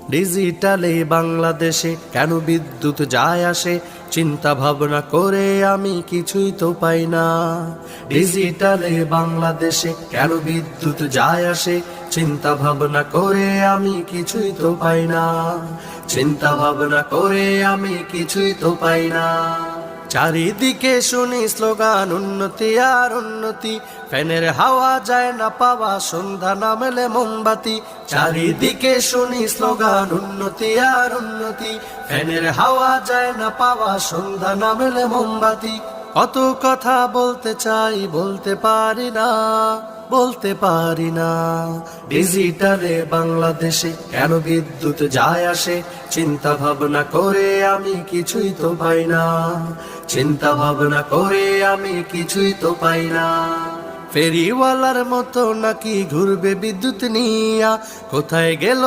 ডিজিটালে বাংলাদেশে কেন বিদ্যুৎ যায় আসে, চিন্তা ভাবনা করে আমি কিছুই তো পাই না। ডিজিটালে বাংলাদেশে কেন বিদ্যুৎ যায় আসে, চিন্তা ভাবনা করে আমি কিছুই তো পাই না। চিন্তা ভাবনা করে আমি কিছুই তো পাই না। চারিদিকে শুনি স্লোগান উন্নতি আর উন্নতি, ফ্যানের হাওয়া যায় না পাওয়া সন্ধ্যা নামলে মোমবাতি। চারিদিকে শুনি স্লোগান উন্নতি আর উন্নতি, ফ্যানের হাওয়া যায় না পাওয়া সন্ধ্যা নামলে মোমবাতি। কত কথা বলতে চাই বলতে পারি না, বলতে পারি না। ডিজিটালে বাংলাদেশে কেন বিদ্যুৎ যায় আসে, চিন্তা ভাবনা করে আমি কিছুই তো পাই না। চিন্তা ভাবনা করে আমি কিছুই তো পাই না। ফেরিওয়ালার মতো নাকি ঘুরবে বিদ্যুৎ নিয়া, কোথায় গেল